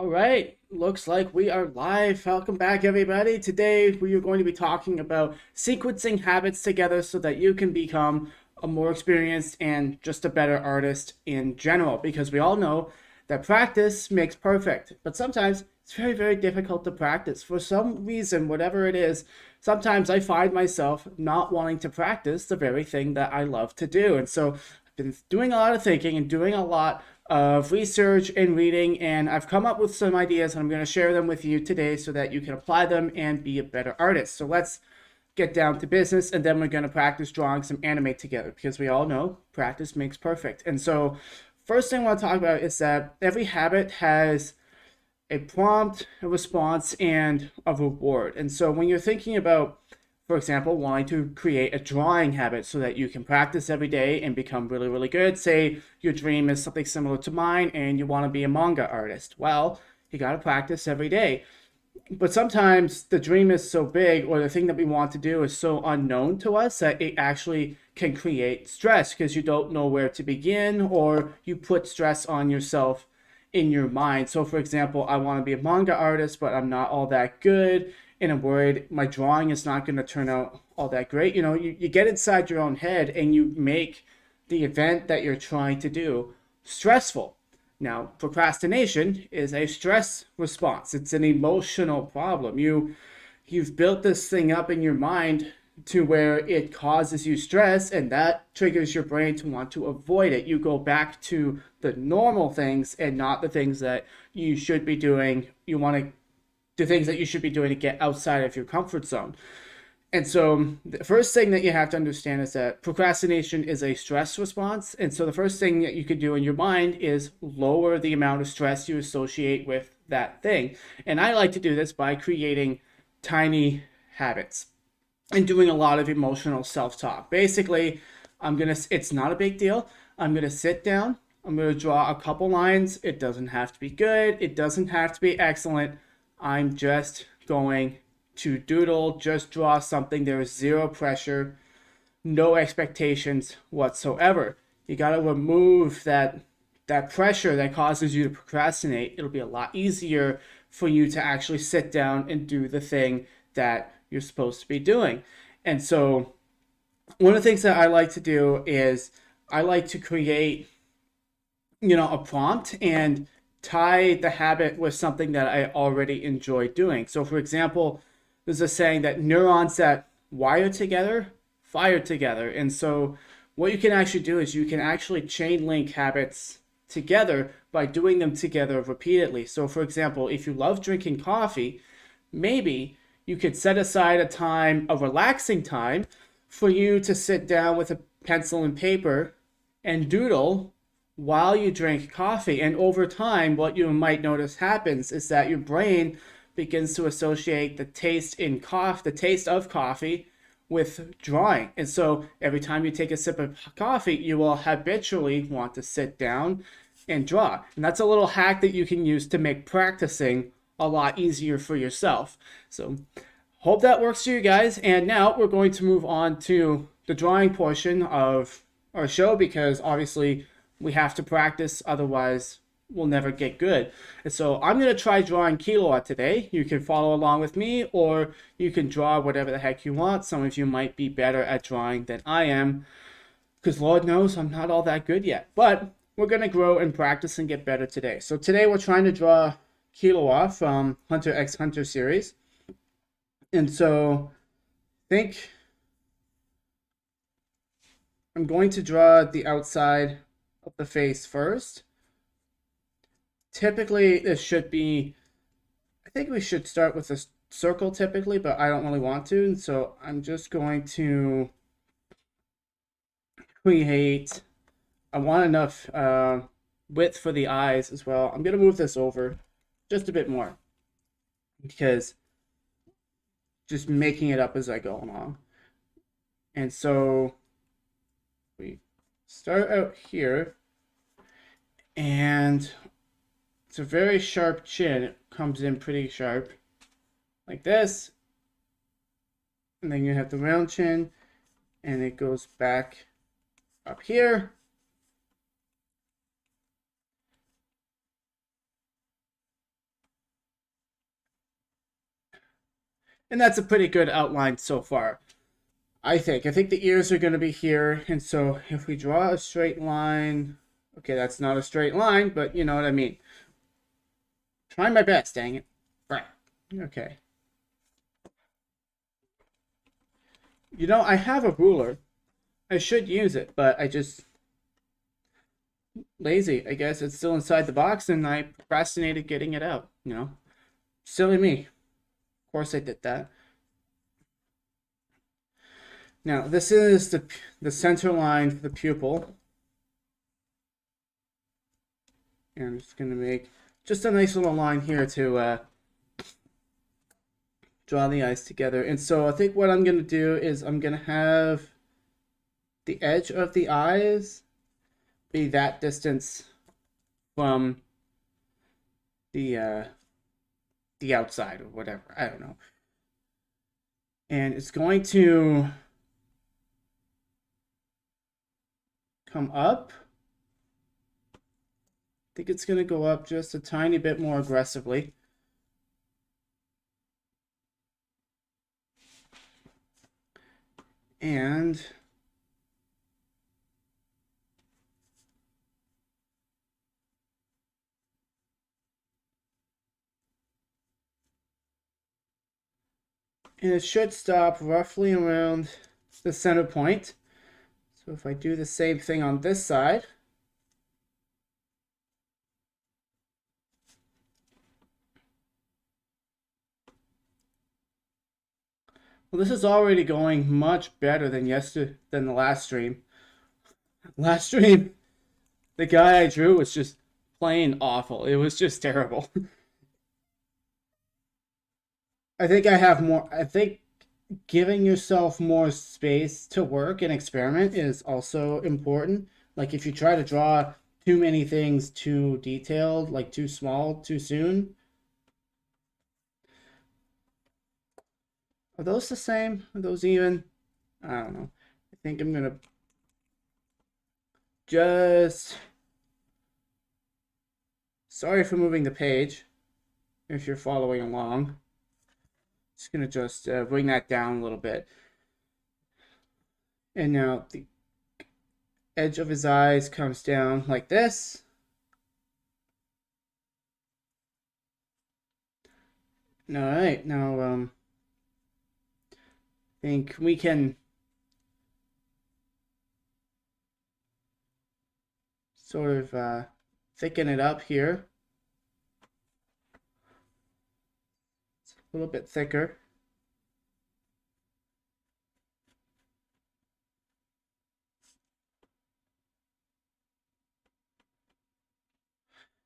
All right, looks like we are live. Welcome back, everybody. Today we are going to be talking about sequencing habits together so that you can become a more experienced and just a better artist in general. Because we all know that practice makes perfect, but sometimes it's very, very difficult to practice. For some reason, whatever it is, sometimes I find myself not wanting to practice the very thing that I love to do. And so I've been doing a lot of thinking and doing a lot of research and reading, and I've come up with some ideas, and I'm going to share them with you today so that you can apply them and be a better artist. So let's get down to business, and then we're going to practice drawing some anime together because we all know practice makes perfect. And so, first thing I want to talk about is that every habit has a prompt, a response, and a reward. And so, when you're thinking about, for example, wanting to create a drawing habit so that you can practice every day and become really, really good. Say your dream is something similar to mine and you want to be a manga artist. Well, you got to practice every day. But sometimes the dream is so big or the thing that we want to do is so unknown to us that it actually can create stress because you don't know where to begin or you put stress on yourself in your mind. So, for example, I want to be a manga artist, but I'm not all that good and I'm worried my drawing is not going to turn out all that great. You get inside your own head and you make the event that you're trying to do stressful. Now, procrastination is a stress response. It's an emotional problem. You've built this thing up in your mind to where it causes you stress and that triggers your brain to want to avoid it. You go back to the normal things and not the things that you should be doing. You want to do things that you should be doing to get outside of your comfort zone. And so the first thing that you have to understand is that procrastination is a stress response. And so the first thing that you could do in your mind is lower the amount of stress you associate with that thing. And I like to do this by creating tiny habits and doing a lot of emotional self-talk. Basically, it's not a big deal. I'm gonna sit down, I'm gonna draw a couple lines. It doesn't have to be good, it doesn't have to be excellent. I'm just going to doodle, just draw something. There is zero pressure, no expectations whatsoever. You got to remove that pressure that causes you to procrastinate. It'll be a lot easier for you to actually sit down and do the thing that you're supposed to be doing. And so one of the things that I like to do is I like to create, a prompt and tie the habit with something that I already enjoy doing. So for example, there's a saying that neurons that wire together fire together. And so what you can actually do is you can actually chain link habits together by doing them together repeatedly. So for example, if you love drinking coffee, maybe you could set aside a time, a relaxing time, for you to sit down with a pencil and paper and doodle while you drink coffee. And over time, what you might notice happens is that your brain begins to associate the taste of coffee with drawing. And so every time you take a sip of coffee, you will habitually want to sit down and draw. And that's a little hack that you can use to make practicing a lot easier for yourself. So hope that works for you guys. And now we're going to move on to the drawing portion of our show because obviously we have to practice, otherwise we'll never get good. And so I'm going to try drawing Killua today. You can follow along with me or you can draw whatever the heck you want. Some of you might be better at drawing than I am because Lord knows I'm not all that good yet. But we're going to grow and practice and get better today. So today we're trying to draw Killua from Hunter x Hunter series. And so I think I'm going to draw the outside of the face first. Typically, this should be, I think we should start with a circle typically, but I don't really want to. And so I'm just going to create, I want enough width for the eyes as well. I'm going to move this over just a bit more because just making it up as I go along. And so we start out here and it's a very sharp chin. It comes in pretty sharp like this. And then you have the round chin and it goes back up here. And that's a pretty good outline so far, I think. I think the ears are going to be here. And so if we draw a straight line, okay, that's not a straight line, but you know what I mean. Try my best, dang it. Right. Okay. You know, I have a ruler. I should use it, but I just lazy. I guess it's still inside the box and I procrastinated getting it out, you know. Silly me. Of course I did that. Now, this is the center line for the pupil. And I'm just going to make just a nice little line here to draw the eyes together. And so I think what I'm going to do is I'm going to have the edge of the eyes be that distance from the outside or whatever. I don't know. And it's going to come up. I think it's going to go up just a tiny bit more aggressively. And it should stop roughly around the center point. So if I do the same thing on this side, well, this is already going much better than the last stream. Last stream, the guy I drew was just plain awful. It was just terrible. I think I have more. I think giving yourself more space to work and experiment is also important. Like if you try to draw too many things too detailed, like too small, too soon. Are those the same? Are those even? I don't know. I think I'm gonna just... Sorry for moving the page, if you're following along. Just gonna just bring that down a little bit. And now the edge of his eyes comes down like this. All right, now I think we can sort of thicken it up here. It's a little bit thicker.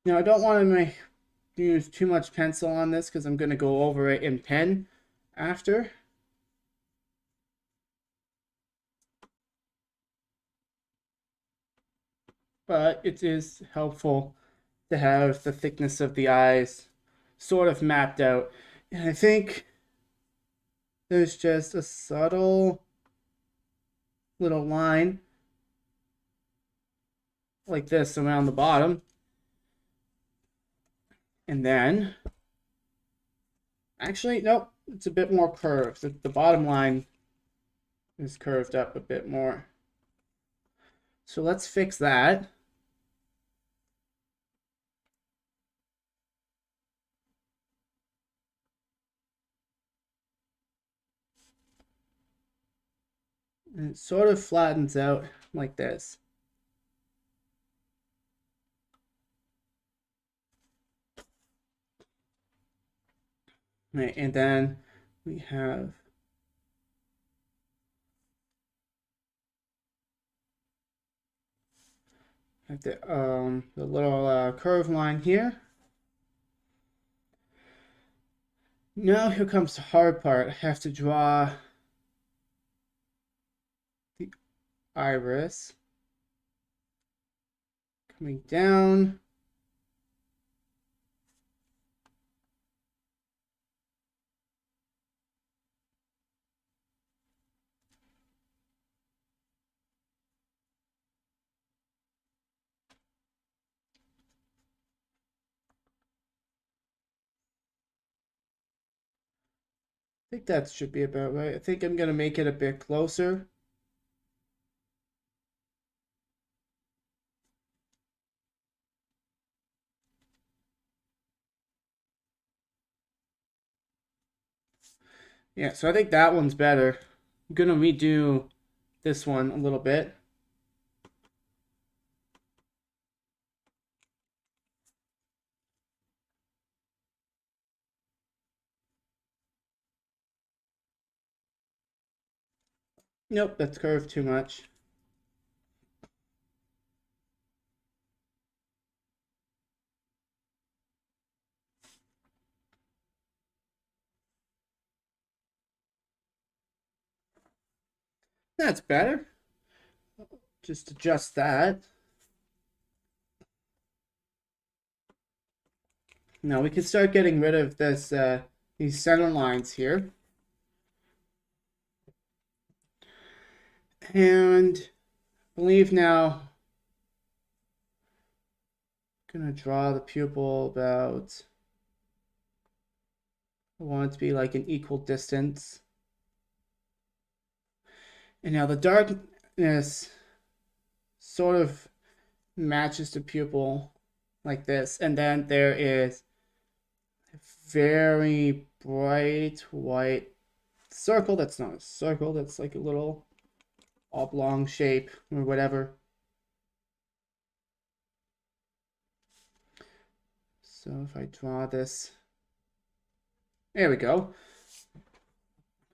Now I don't want to use too much pencil on this because I'm going to go over it in pen after. But it is helpful to have the thickness of the eyes sort of mapped out. And I think there's just a subtle little line like this around the bottom. And then, actually, nope, it's a bit more curved. The bottom line is curved up a bit more. So let's fix that. And it sort of flattens out like this. Right, and then we have the little curve line here. Now here comes the hard part. I have to draw the iris coming down. think that should be about right. I think I'm going to make it a bit closer. Yeah, so I think that one's better. I'm going to redo this one a little bit. Nope, that's curved too much. That's better. Just adjust that. Now we can start getting rid of this these center lines here. And I believe now I'm gonna draw the pupil about, I want it to be like an equal distance. And now the darkness sort of matches the pupil like this. And then there is a very bright white circle that's not a circle, that's like a little oblong shape or whatever. So if I draw this, there we go.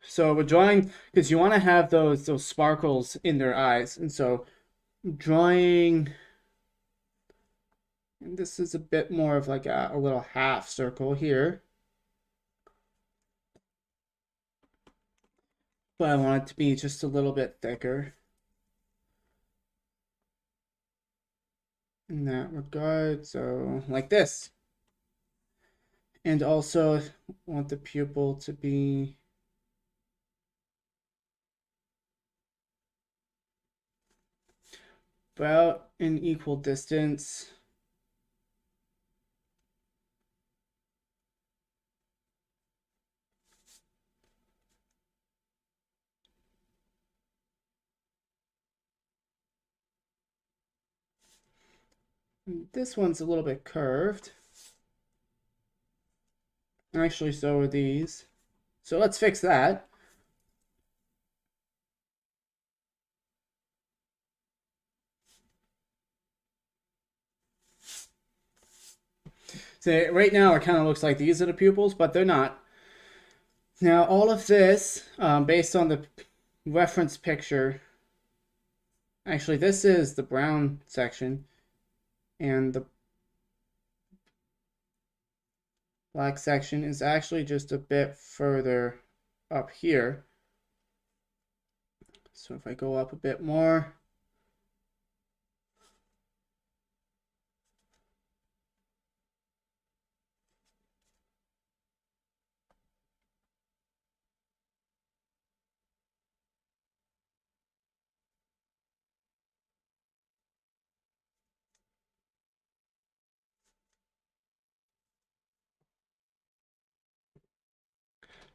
So we're drawing, because you want to have those sparkles in their eyes. And so drawing, and this is a bit more of like a little half circle here. But I want it to be just a little bit thicker in that regard. So like this. And also I want the pupil to be about an equal distance. And this one's a little bit curved. Actually, so are these. So let's fix that. So right now it kind of looks like these are the pupils, but they're not. Now all of this, based on the reference picture, actually this is the brown section, and the black section is actually just a bit further up here. So if I go up a bit more,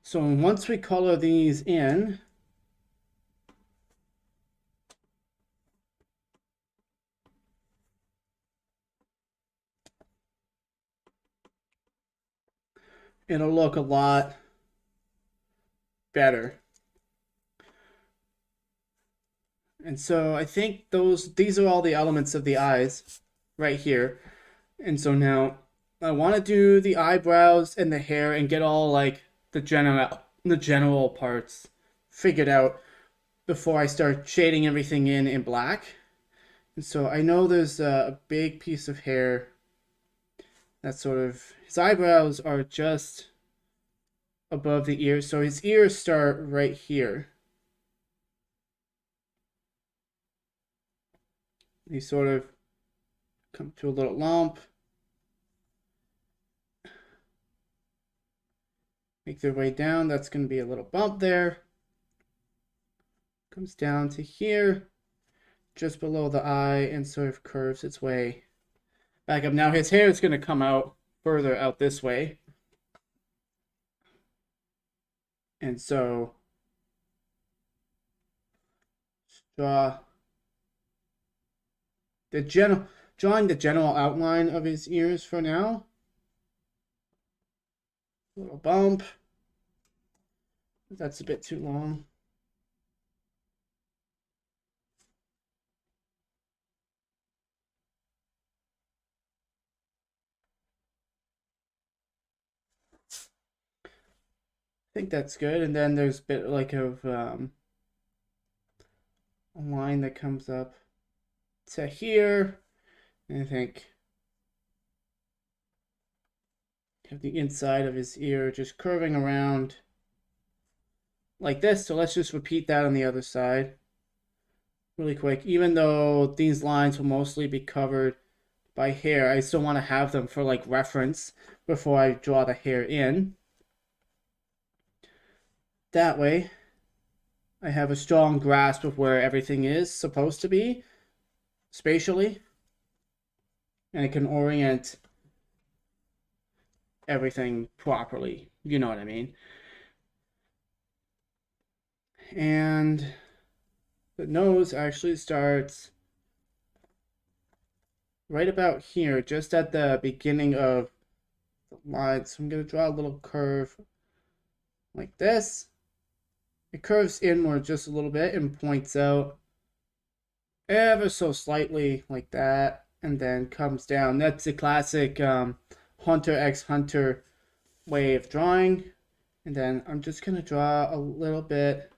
so once we color these in, it'll look a lot better. And so I think these are all the elements of the eyes right here. And so now I want to do the eyebrows and the hair and get all like the general parts figured out before I start shading everything in black. And so I know there's a big piece of hair that sort of, his eyebrows are just above the ears. So his ears start right here. They sort of come to a little lump, make their way down. That's going to be a little bump there. Comes down to here, just below the eye, and sort of curves its way back up. Now his hair is going to come out further out this way. And so draw the drawing the general outline of his ears for now. Little bump. That's a bit too long. I think that's good. And then there's a bit like of a line that comes up to here. And I think have the inside of his ear just curving around like this. So let's just repeat that on the other side really quick. Even though these lines will mostly be covered by hair, I still want to have them for like reference before I draw the hair in. That way I have a strong grasp of where everything is supposed to be spatially, and I can orient everything properly. You know what I mean? And the nose actually starts right about here, just at the beginning of the line. So I'm going to draw a little curve like this. It curves inward just a little bit and points out ever so slightly like that, and then comes down. That's the classic Hunter x Hunter way of drawing. And then I'm just going to draw a little bit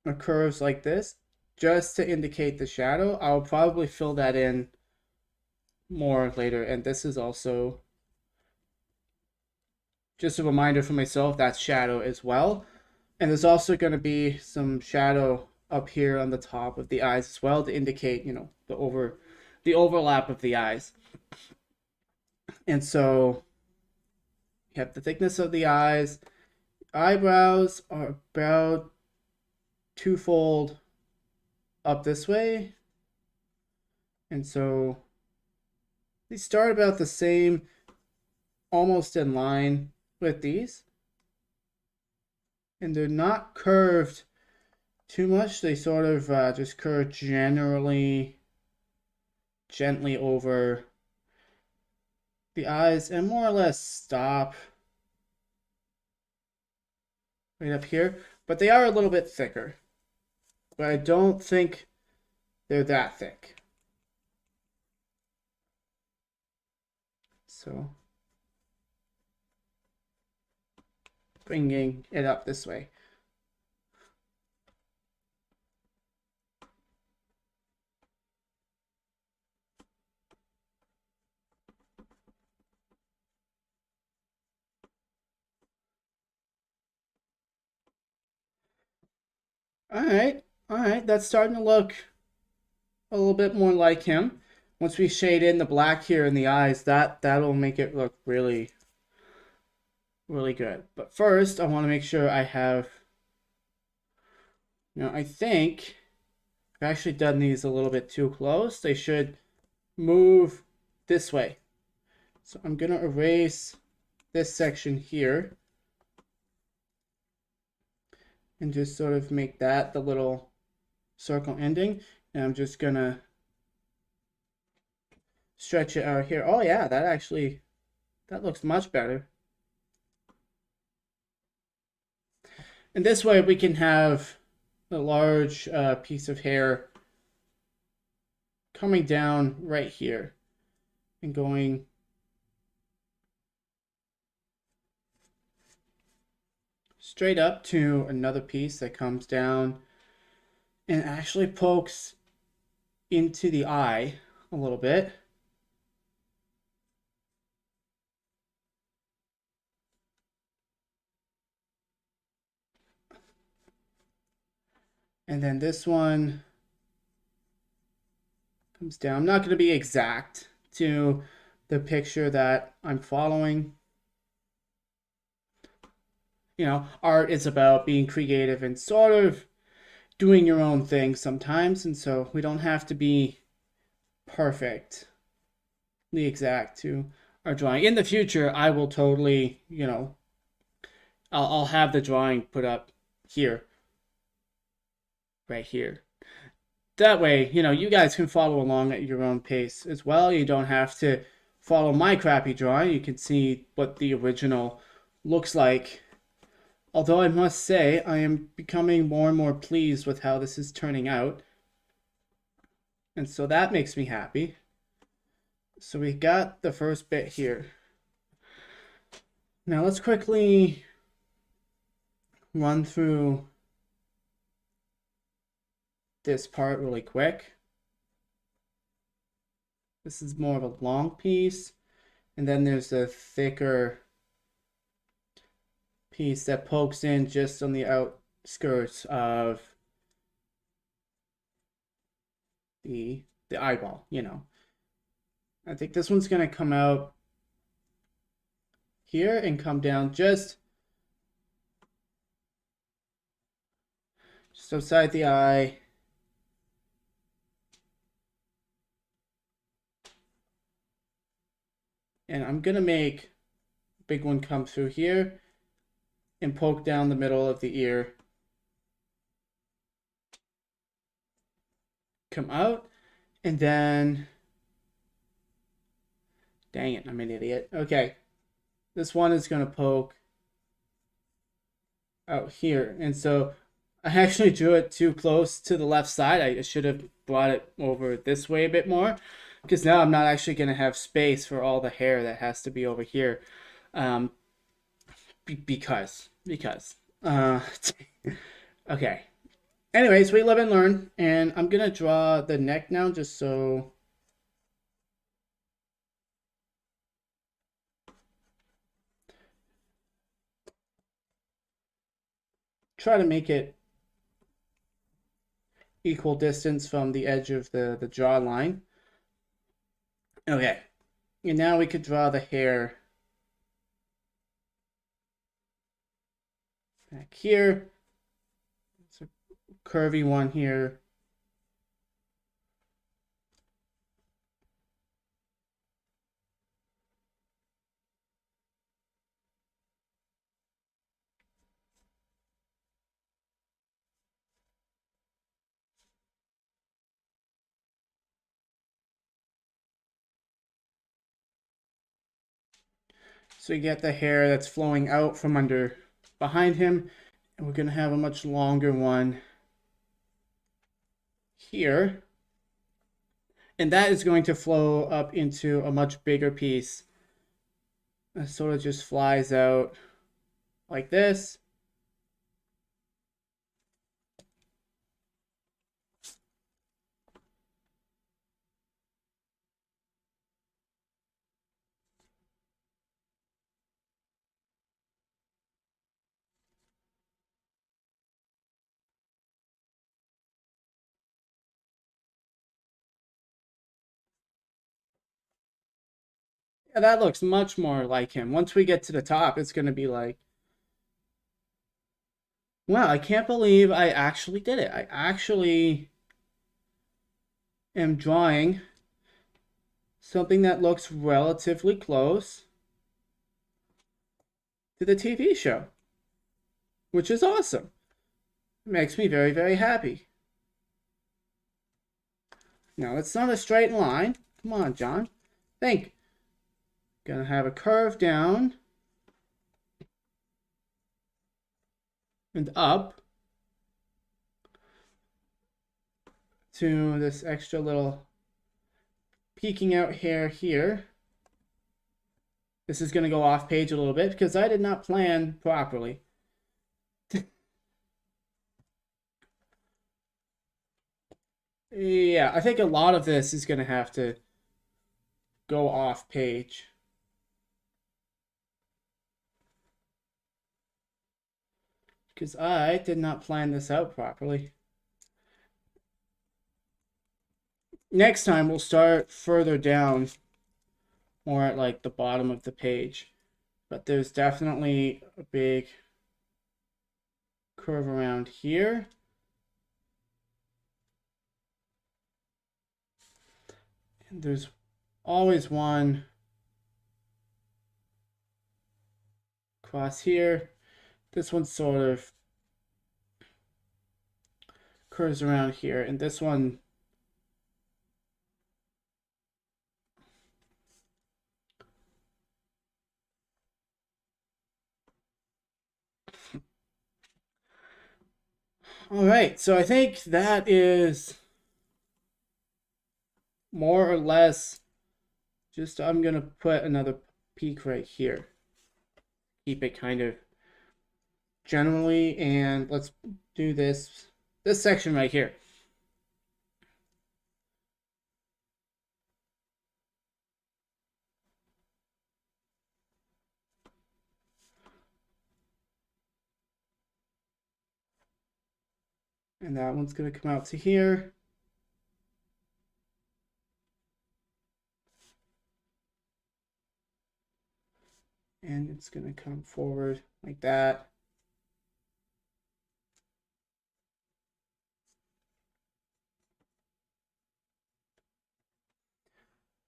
of curves like this just to indicate the shadow. I'll probably fill that in more later. And this is also just a reminder for myself, that's shadow as well. And there's also going to be some shadow up here on the top of the eyes as well to indicate, you know, the overlap of the eyes. And so you have the thickness of the eyes. Eyebrows are about twofold up this way. And so they start about the same, almost in line with these. And they're not curved too much. They sort of just curve gently over the eyes and more or less stop right up here. But they are a little bit thicker. But I don't think they're that thick. So bringing it up this way. All right, that's starting to look a little bit more like him. Once we shade in the black here in the eyes, that'll make it look really, really good. But first, I want to make sure I have, you know, I think I've actually done these a little bit too close. They should move this way. So I'm going to erase this section here and just sort of make that the little circle ending. And I'm just going to stretch it out here. Oh yeah, that looks much better. And this way we can have a large piece of hair coming down right here and going straight up to another piece that comes down and actually pokes into the eye a little bit. And then this one comes down. I'm not going to be exact to the picture that I'm following. You know, art is about being creative and sort of doing your own thing sometimes. And so we don't have to be perfectly exact to our drawing. In the future, I will totally, you know, I'll have the drawing put up here, right here. That way, you guys can follow along at your own pace as well. You don't have to follow my crappy drawing. You can see what the original looks like. Although I must say, I am becoming more and more pleased with how this is turning out. And so that makes me happy. So we got the first bit here. Now let's quickly run through this part really quick. This is more of a long piece, and then there's a thicker piece that pokes in just on the outskirts of the eyeball, I think this one's going to come out here and come down just outside the eye. And I'm going to make a big one come through here and poke down the middle of the ear. Come out, and then, dang it, I'm an idiot. Okay, this one is going to poke out here. And so I actually drew it too close to the left side. I should have brought it over this way a bit more, because now I'm not actually going to have space for all the hair that has to be over here. Because. Okay. Anyways, we live and learn, and I'm going to draw the neck now just so... Try to make it equal distance from the edge of the jawline. Okay, and now we could draw the hair back here. It's a curvy one here. So you get the hair that's flowing out from under behind him, and we're going to have a much longer one here. And that is going to flow up into a much bigger piece. It sort of just flies out like this. Yeah, that looks much more like him. Once we get to the top, it's going to be like, wow, I can't believe I actually did it. I actually am drawing something that looks relatively close to the TV show, which is awesome. It makes me very, very happy. Now, it's not a straight line. Come on, John. Think. Gonna have a curve down and up to this extra little peeking out hair here. This is going to go off page a little bit because I did not plan properly. Yeah, I think a lot of this is going to have to go off page. Because I did not plan this out properly. Next time we'll start further down, more at like the bottom of the page. But there's definitely a big curve around here. And there's always one across here. this one sort of curves around here, and this one all right, so I think that is more or less just, I'm gonna put another peak right here, keep it kind of generally, and let's do this section right here. And that one's going to come out to here. And it's going to come forward like that.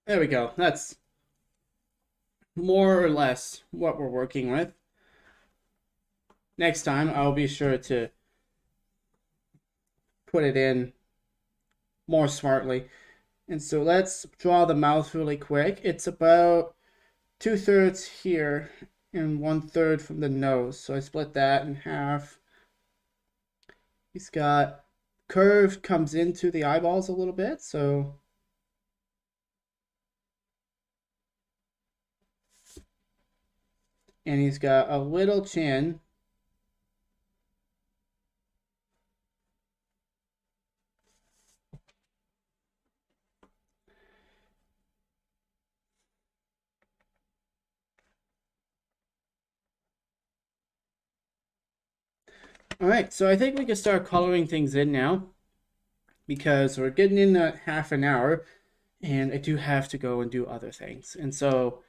There we go. That's more or less what we're working with. Next time, I'll be sure to put it in more smartly. And so let's draw the mouth really quick. It's about 2/3 here and 1/3 from the nose. So I split that in half. He's got curved, comes into the eyeballs a little bit, so and he's got a little chin. All right, so I think we can start coloring things in now because we're getting in at half an hour and I do have to go and do other things. And so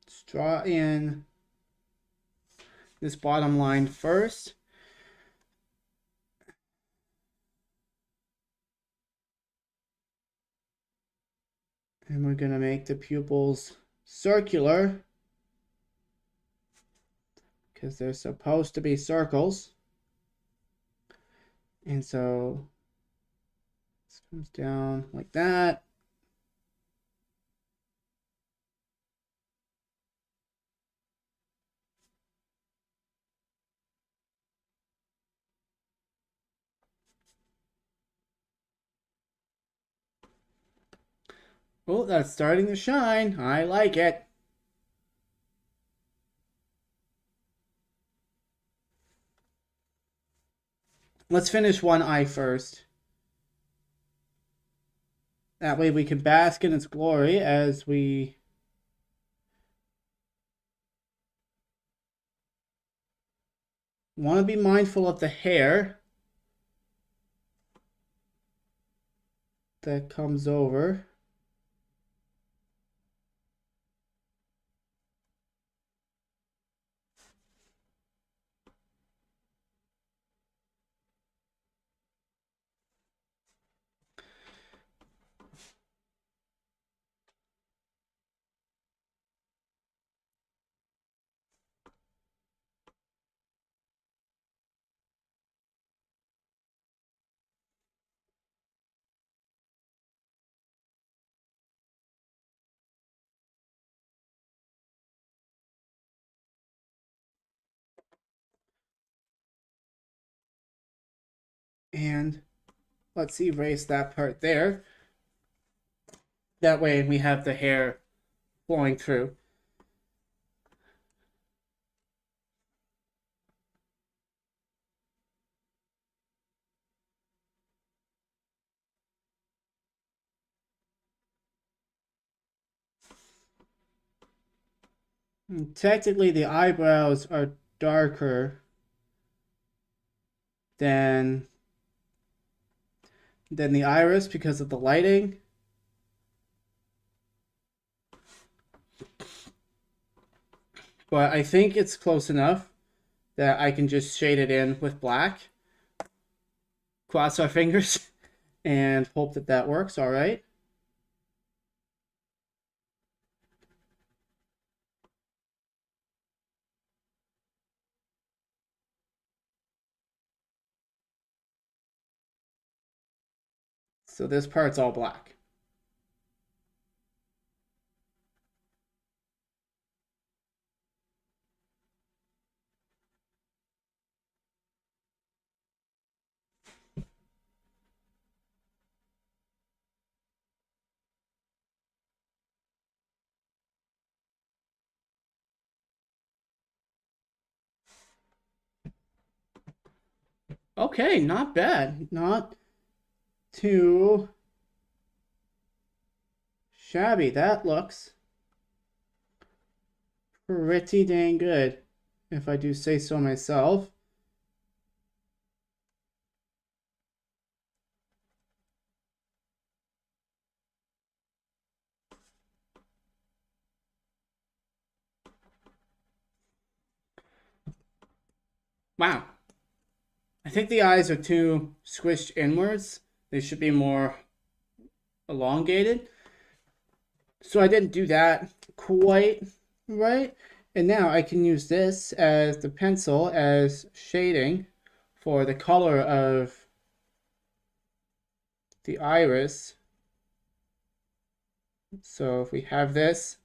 let's draw in this bottom line first. And we're going to make the pupils circular because they're supposed to be circles. And so this comes down like that. Oh, that's starting to shine. I like it. Let's finish one eye first. That way we can bask in its glory as we want to be mindful of the hair that comes over. And let's erase that part there. That way we have the hair flowing through. And technically the eyebrows are darker than the iris because of the lighting. But I think it's close enough that I can just shade it in with black. Cross our fingers. and hope that that works all right. So this part's all black. Okay, not bad. Not too shabby. That looks pretty dang good, if I do say so myself. Wow. I think the eyes are too squished inwards. They should be more elongated. So I didn't do that quite right. And now I can use this as the pencil as shading for the color of the iris. So if we have this,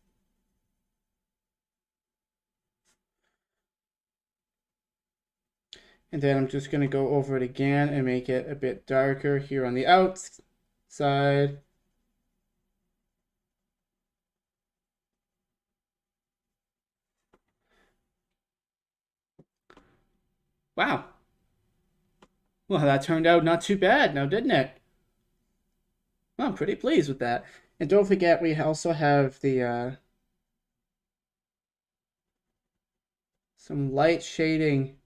and then I'm just going to go over it again and make it a bit darker here on the outside. Wow. Well, that turned out not too bad now, didn't it? Well, I'm pretty pleased with that. And don't forget, we also have the some light shading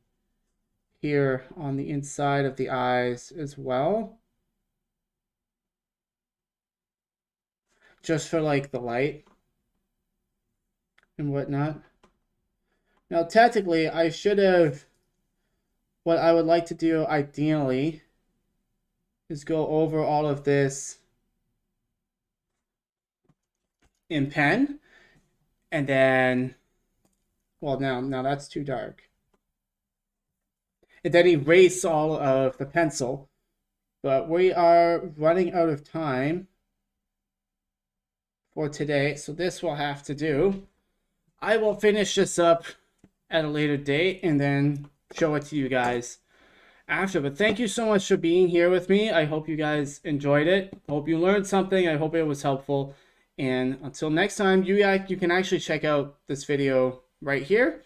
here on the inside of the eyes as well. Just for like the light and whatnot. Now, technically, I should have, what I would like to do ideally is go over all of this in pen, and then, well, now that's too dark. And then erase all of the pencil. But we are running out of time for today, so this will have to do. I will finish this up at a later date and then show it to you guys after. But thank you so much for being here with me. I hope you guys enjoyed it. Hope you learned something. I hope it was helpful. And until next time, you can actually check out this video right here.